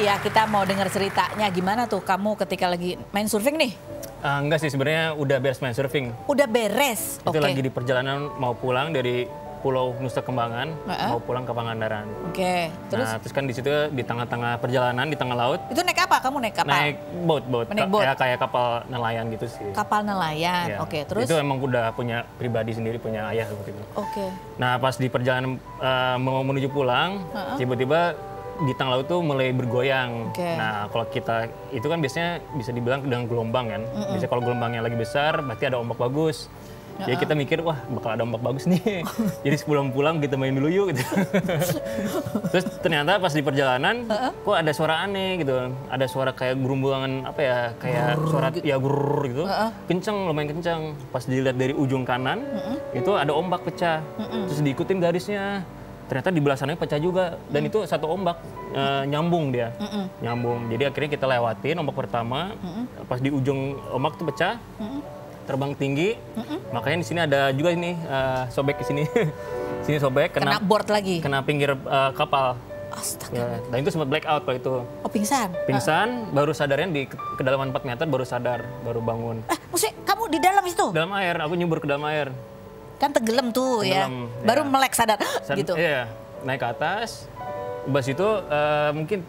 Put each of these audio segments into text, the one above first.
ya, kita mau dengar ceritanya. Gimana tuh kamu ketika lagi main surfing nih? Enggak sih, sebenarnya udah beres main surfing. Udah beres? Itu lagi di perjalanan mau pulang dari Pulau Nusa Kembangan, mau pulang ke Pangandaran. Terus kan di situ di tengah-tengah perjalanan, di tengah laut. Itu naik apa? Kamu naik kapal? Naik boat. Naik boat. Kayak kapal nelayan gitu sih. Kapal nelayan, ya. Terus? Itu emang udah punya pribadi sendiri, punya ayah seperti itu. Nah pas di perjalanan mau menuju pulang, tiba-tiba di tengah laut tuh mulai bergoyang. Nah kalau kita, itu kan biasanya bisa dibilang dengan gelombang kan. Biasanya kalau gelombangnya lagi besar, berarti ada ombak bagus. Jadi kita mikir, wah bakal ada ombak bagus nih. Jadi sebelum pulang kita main dulu yuk gitu. Terus ternyata pas di perjalanan, kok ada suara aneh gitu. Ada suara kayak gerumbulan apa ya, kayak suara gitu. Ya gurur gitu. Kenceng, lumayan kenceng. Pas dilihat dari ujung kanan, itu ada ombak pecah. Terus diikutin garisnya. Ternyata di belah sananya pecah juga. Dan itu satu ombak, nyambung dia. Nyambung. Jadi akhirnya kita lewatin ombak pertama. Pas di ujung ombak tuh pecah. Terbang tinggi, makanya di sini ada juga ini sobek di sini. Sini sobek, kena board lagi, kena pinggir kapal. Astaga. Ya, dan itu sempat black out kalau itu. Oh pingsan? Pingsan, baru sadarnya di kedalaman 4 meter baru sadar, baru bangun. Maksudnya kamu di dalam itu? Dalam air, aku nyubur ke dalam air. Kan tenggelam tuh ya, baru melek sadar gitu. Iya, naik ke atas, bas itu mungkin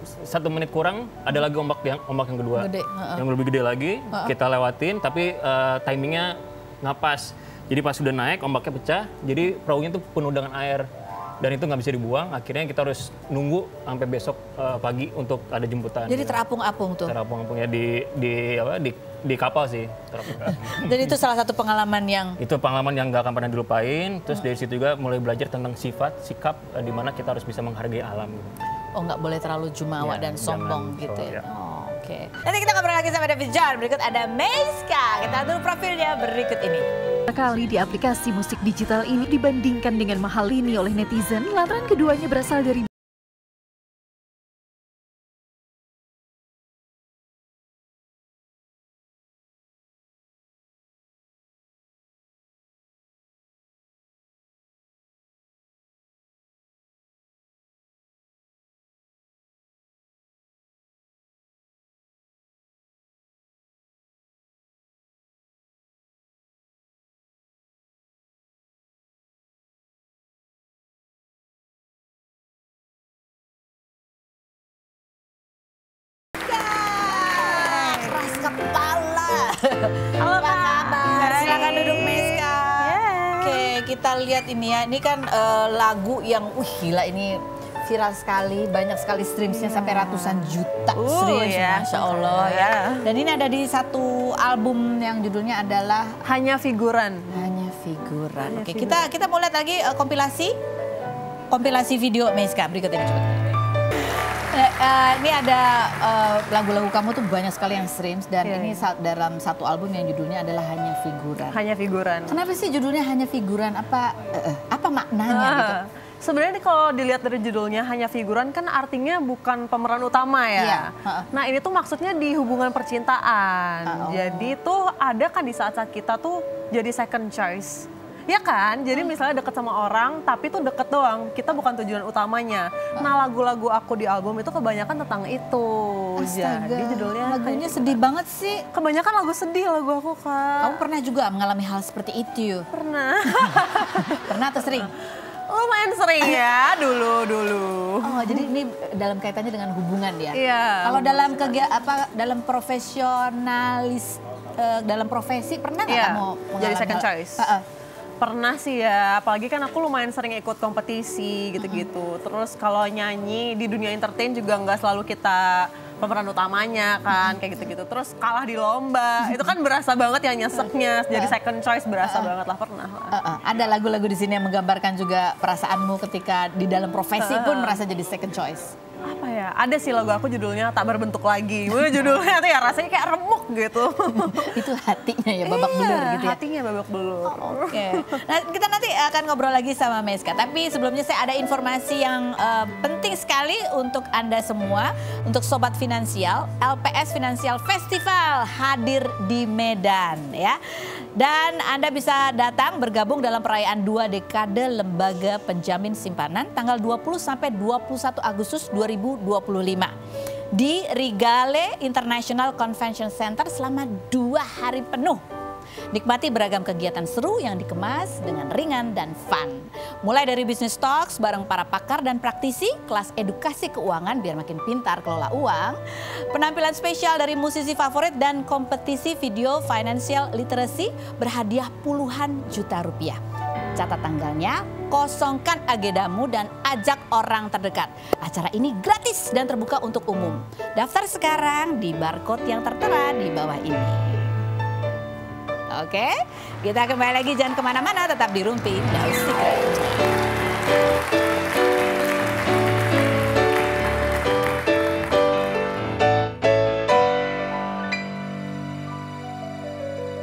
1 menit kurang ada lagi ombak yang kedua, yang lebih gede lagi. Kita lewatin, tapi timingnya nggak pas. Jadi pas sudah naik ombaknya pecah, jadi perahunya tuh penuh dengan air dan itu nggak bisa dibuang. Akhirnya kita harus nunggu sampai besok pagi untuk ada jemputan. Jadi terapung-apung tuh. Terapung-apungnya di kapal sih. Dan itu salah satu pengalaman yang. Itu pengalaman yang nggak akan pernah dilupain. Terus dari situ juga mulai belajar tentang sikap di mana kita harus bisa menghargai alam. Oh nggak boleh terlalu jumawa dan sombong gitu ya. Oke. Nanti kita ngobrol lagi sama David John. Berikut ada Meiska. Kita atur profilnya berikut ini. Kali di aplikasi musik digital ini dibandingkan dengan mahal ini oleh netizen, lantaran keduanya berasal dari Halo kabar? Silakan duduk Meiska. Oke, kita lihat ini ya. Ini kan lagu yang gila ini viral sekali, banyak sekali streamsnya sampai ratusan juta streams, Masya Allah ya. Dan ini ada di satu album yang judulnya adalah Hanya Figuran. Hanya Figuran. Oke, kita mau lihat lagi kompilasi video Meiska berikut ini coba. Ini ada lagu-lagu kamu tuh banyak sekali yang streams dan ini dalam satu album yang judulnya adalah Hanya Figuran. Hanya Figuran. Kenapa sih judulnya Hanya Figuran? Apa maknanya gitu? Sebenarnya kalau dilihat dari judulnya Hanya Figuran kan artinya bukan pemeran utama ya. Nah ini tuh maksudnya di hubungan percintaan. Jadi tuh ada kan di saat-saat kita tuh jadi second choice. Ya kan, jadi misalnya deket sama orang, tapi tuh deket doang, kita bukan tujuan utamanya. Nah lagu-lagu aku di album itu kebanyakan tentang itu. Astaga, jadi judulnya lagunya sedih banget sih. Kebanyakan lagu sedih lagu aku, Kak. Kamu pernah juga mengalami hal seperti itu? Pernah. Pernah atau sering? Lumayan sering ya, dulu. Oh, jadi ini dalam kaitannya dengan hubungan ya? Iya. Kalau dalam profesionalis, dalam profesi pernah nggak kamu mengalami jadi second choice? Pernah sih ya, apalagi kan aku lumayan sering ikut kompetisi gitu-gitu. Terus kalau nyanyi di dunia entertain juga nggak selalu kita pemeran utamanya kan, kayak gitu-gitu. Terus kalah di lomba, itu kan berasa banget ya nyeseknya. Jadi second choice berasa banget lah, pernah. Ada lagu-lagu di sini yang menggambarkan juga perasaanmu ketika di dalam profesi pun merasa jadi second choice. Apa ya, ada sih lagu aku judulnya Tak Berbentuk Lagi. Judulnya tuh ya rasanya kayak remuk gitu. Itu hatinya ya babak belur gitu ya? Hatinya babak belur. Oke. Nah, kita nanti akan ngobrol lagi sama Meiska. Tapi sebelumnya saya ada informasi yang penting sekali untuk Anda semua. Untuk Sobat Finansial, LPS Financial Festival hadir di Medan ya. Dan Anda bisa datang bergabung dalam perayaan 2 dekade Lembaga Penjamin Simpanan tanggal 20 sampai 21 Agustus 2023 2025 di Rigale International Convention Center selama 2 hari penuh. Nikmati beragam kegiatan seru yang dikemas dengan ringan dan fun. Mulai dari business talks bareng para pakar dan praktisi, kelas edukasi keuangan biar makin pintar kelola uang, penampilan spesial dari musisi favorit dan kompetisi video financial literacy berhadiah puluhan juta rupiah. Catat tanggalnya, kosongkan agendamu dan ajak orang terdekat. Acara ini gratis dan terbuka untuk umum. Daftar sekarang di barcode yang tertera di bawah ini. Oke, kita kembali lagi, jangan kemana-mana, tetap di Rumpi Daus Secret.